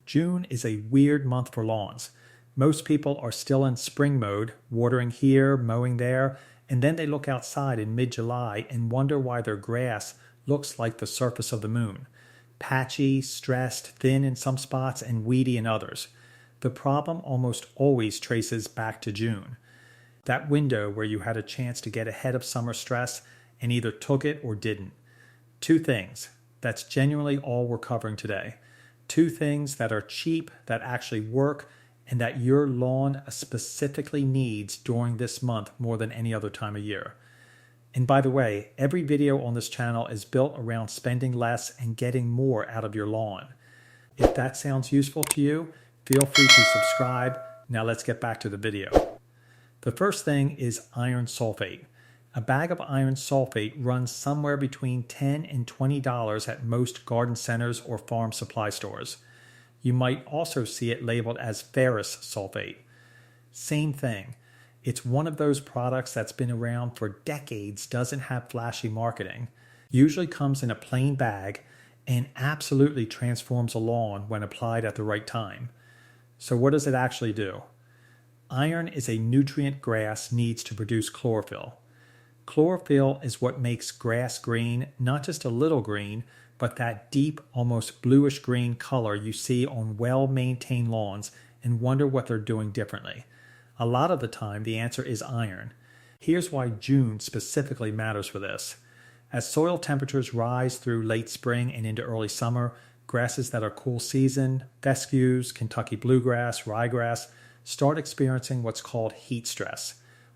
June is a weird month for lawns. Most people are still in spring mode, watering here, mowing there, and then they look outside in mid-July and wonder why their grass looks like the surface of the moon. Patchy, stressed, thin in some spots, and weedy in others. The problem almost always traces back to June. That window where you had a chance to get ahead of summer stress and either took it or didn't. Two things. That's genuinely all we're covering today. Two things that are cheap, that actually work, and that your lawn specifically needs during this month more than any other time of year. And by the way, every video on this channel is built around spending less and getting more out of your lawn. If that sounds useful to you, feel free to subscribe. Now let's get back to the video. The first thing is iron sulfate. A bag of iron sulfate runs somewhere between $10 and $20 at most garden centers or farm supply stores. You might also see it labeled as ferrous sulfate. Same thing. It's one of those products that's been around for decades, doesn't have flashy marketing, usually comes in a plain bag, and absolutely transforms a lawn when applied at the right time. So what does it actually do? Iron is a nutrient grass needs to produce chlorophyll. Chlorophyll is what makes grass green, not just a little green, but that deep, almost bluish green color you see on well-maintained lawns and wonder what they're doing differently. A lot of the time, the answer is iron. Here's why June specifically matters for this. As soil temperatures rise through late spring and into early summer, grasses that are cool season, fescues, Kentucky bluegrass, ryegrass, start experiencing what's called heat stress.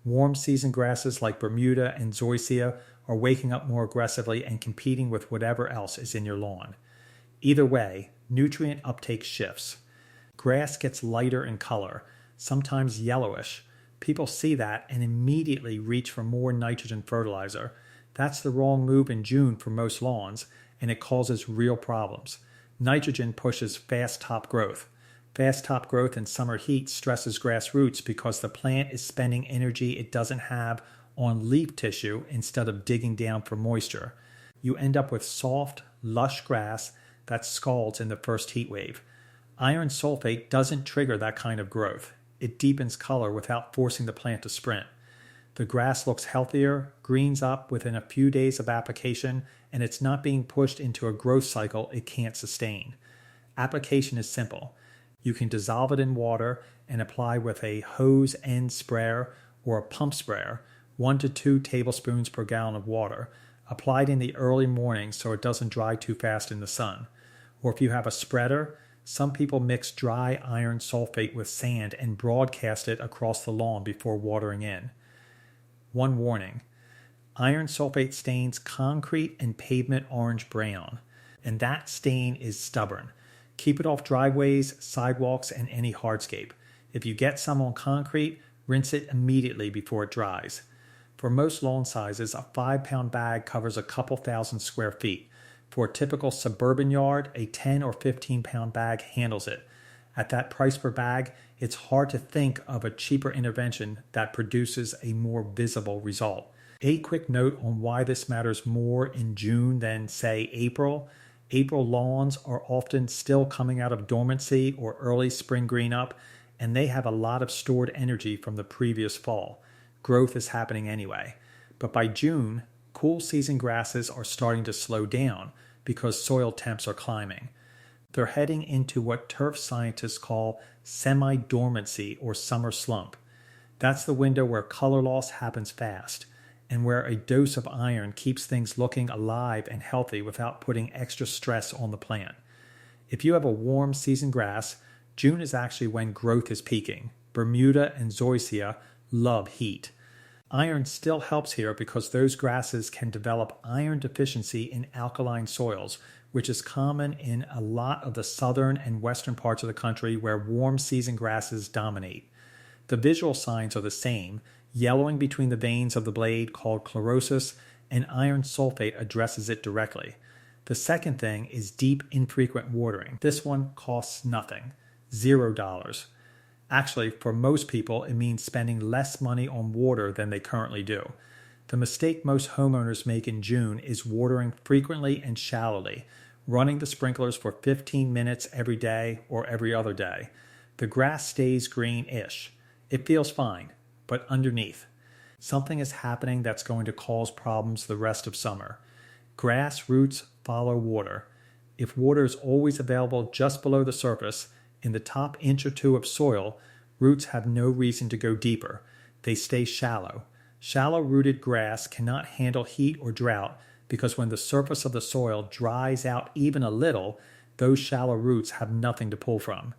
Warm season grasses like Bermuda and Zoysia are waking up more aggressively and competing with whatever else is in your lawn. Either way, nutrient uptake shifts. Grass gets lighter in color, sometimes yellowish. People see that and immediately reach for more nitrogen fertilizer. That's the wrong move in June for most lawns, and it causes real problems. Nitrogen pushes fast top growth. Fast top growth in summer heat stresses grass roots because the plant is spending energy it doesn't have on leaf tissue instead of digging down for moisture. You end up with soft, lush grass that scalds in the first heat wave. Iron sulfate doesn't trigger that kind of growth. It deepens color without forcing the plant to sprint. The grass looks healthier, greens up within a few days of application, and it's not being pushed into a growth cycle it can't sustain. Application is simple. You can dissolve it in water and apply with a hose end sprayer or a pump sprayer, 1 to 2 tablespoons per gallon of water, applied in the early morning so it doesn't dry too fast in the sun. Or if you have a spreader, some people mix dry iron sulfate with sand and broadcast it across the lawn before watering in. One warning, iron sulfate stains concrete and pavement orange-brown, and that stain is stubborn. Keep it off driveways, sidewalks, and any hardscape. If you get some on concrete, rinse it immediately before it dries. For most lawn sizes, a 5-pound bag covers a couple thousand square feet. For a typical suburban yard, a 10 or 15-pound bag handles it. At that price per bag, it's hard to think of a cheaper intervention that produces a more visible result. A quick note on why this matters more in June than, say, April. April lawns are often still coming out of dormancy or early spring green up, and they have a lot of stored energy from the previous fall. Growth is happening anyway. But by June, cool season grasses are starting to slow down because soil temps are climbing. They're heading into what turf scientists call semi-dormancy or summer slump. That's the window where color loss happens fast, and where a dose of iron keeps things looking alive and healthy without putting extra stress on the plant. If you have a warm season grass, June is actually when growth is peaking. Bermuda and Zoysia love heat. Iron still helps here because those grasses can develop iron deficiency in alkaline soils, which is common in a lot of the southern and western parts of the country where warm season grasses dominate. The visual signs are the same, yellowing between the veins of the blade called chlorosis, and iron sulfate addresses it directly. The second thing is deep, infrequent watering. This one costs nothing, $0. Actually, for most people, it means spending less money on water than they currently do. The mistake most homeowners make in June is watering frequently and shallowly. running the sprinklers for 15 minutes every day or every other day. The grass stays green-ish. It feels fine, but underneath, something is happening that's going to cause problems the rest of summer. Grass roots follow water. If water is always available just below the surface, in the top inch or two of soil, roots have no reason to go deeper. They stay shallow. Shallow-rooted grass cannot handle heat or drought because when the surface of the soil dries out even a little, those shallow roots have nothing to pull from.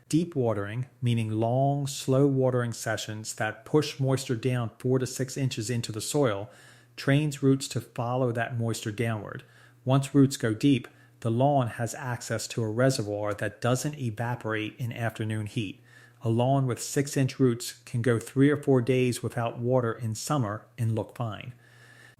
Deep watering, meaning long, slow watering sessions that push moisture down 4 to 6 inches into the soil, trains roots to follow that moisture downward. Once roots go deep, the lawn has access to a reservoir that doesn't evaporate in afternoon heat. A lawn with 6-inch roots can go 3 or 4 days without water in summer and look fine.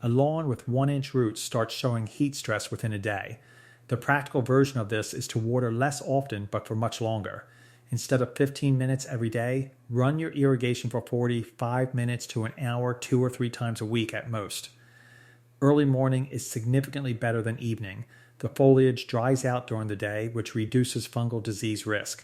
A lawn with 1-inch roots starts showing heat stress within a day. The practical version of this is to water less often but for much longer. Instead of 15 minutes every day, run your irrigation for 45 minutes to an hour 2 or 3 times a week at most. Early morning is significantly better than evening. The foliage dries out during the day, which reduces fungal disease risk.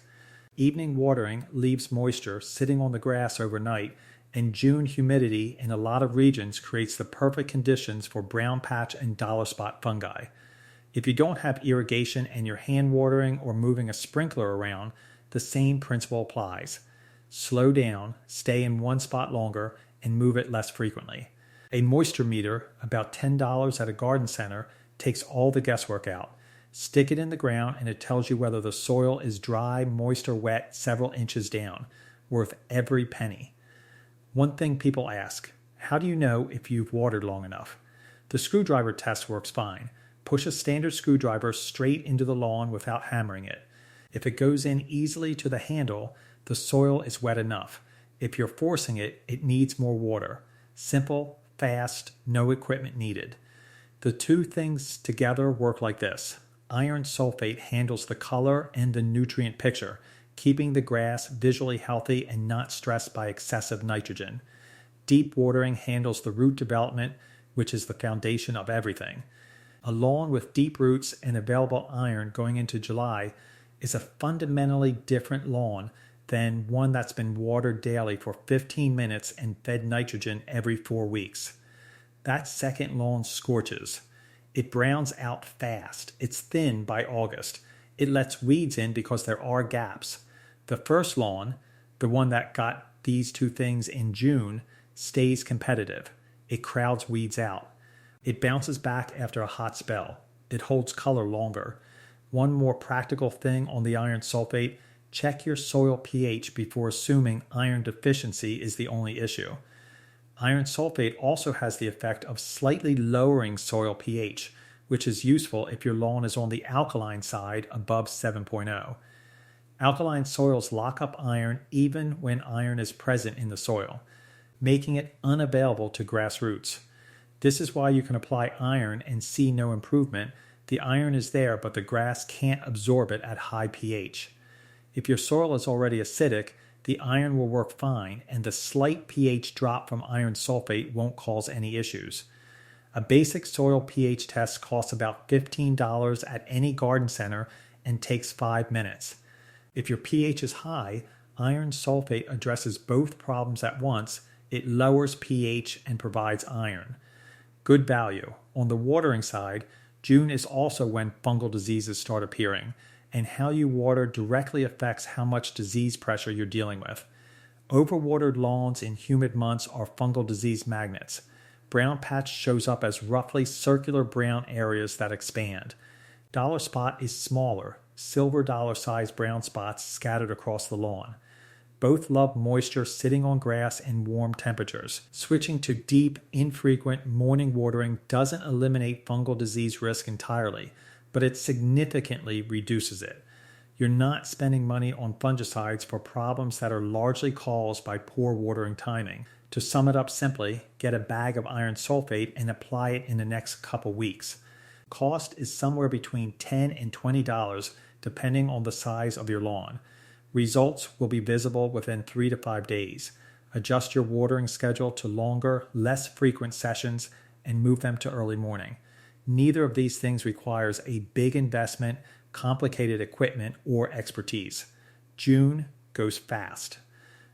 Evening watering leaves moisture sitting on the grass overnight, and June humidity in a lot of regions creates the perfect conditions for brown patch and dollar spot fungi. If you don't have irrigation and you're hand watering or moving a sprinkler around, the same principle applies. Slow down, stay in one spot longer, and move it less frequently. A moisture meter, about $10 at a garden center, takes all the guesswork out. Stick it in the ground and it tells you whether the soil is dry, moist, or wet several inches down. Worth every penny. One thing people ask, how do you know if you've watered long enough? The screwdriver test works fine. Push a standard screwdriver straight into the lawn without hammering it. If it goes in easily to the handle, the soil is wet enough. If you're forcing it, it needs more water. Simple, fast, no equipment needed. The two things together work like this. Iron sulfate handles the color and the nutrient picture, keeping the grass visually healthy and not stressed by excessive nitrogen. Deep watering handles the root development, which is the foundation of everything. A lawn with deep roots and available iron going into July is a fundamentally different lawn than one that's been watered daily for 15 minutes and fed nitrogen every 4 weeks. That second lawn scorches. It browns out fast. It's thin by August. It lets weeds in because there are gaps. The first lawn, the one that got these two things in June, stays competitive. It crowds weeds out. It bounces back after a hot spell. It holds color longer. One more practical thing on the iron sulfate, check your soil pH before assuming iron deficiency is the only issue. Iron sulfate also has the effect of slightly lowering soil pH, which is useful if your lawn is on the alkaline side above 7.0. Alkaline soils lock up iron even when iron is present in the soil, making it unavailable to grass roots. This is why you can apply iron and see no improvement. The iron is there, but the grass can't absorb it at high pH. If your soil is already acidic, the iron will work fine, and the slight pH drop from iron sulfate won't cause any issues. A basic soil pH test costs about $15 at any garden center and takes 5 minutes. If your pH is high, iron sulfate addresses both problems at once. It lowers pH and provides iron. Good value. On the watering side, June is also when fungal diseases start appearing, and how you water directly affects how much disease pressure you're dealing with. Overwatered lawns in humid months are fungal disease magnets. Brown patch shows up as roughly circular brown areas that expand. Dollar spot is smaller, silver dollar-sized brown spots scattered across the lawn. Both love moisture sitting on grass and warm temperatures. Switching to deep, infrequent morning watering doesn't eliminate fungal disease risk entirely, but it significantly reduces it. You're not spending money on fungicides for problems that are largely caused by poor watering timing. To sum it up simply, get a bag of iron sulfate and apply it in the next couple weeks. Cost is somewhere between $10 and $20 depending on the size of your lawn. Results will be visible within 3 to 5 days. Adjust your watering schedule to longer, less frequent sessions and move them to early morning. Neither of these things requires a big investment, complicated equipment, or expertise. June goes fast.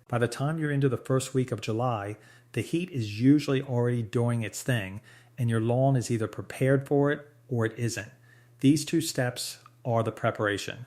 By the time you're into the first week of July, the heat is usually already doing its thing, and your lawn is either prepared for it or it isn't. These two steps are the preparation.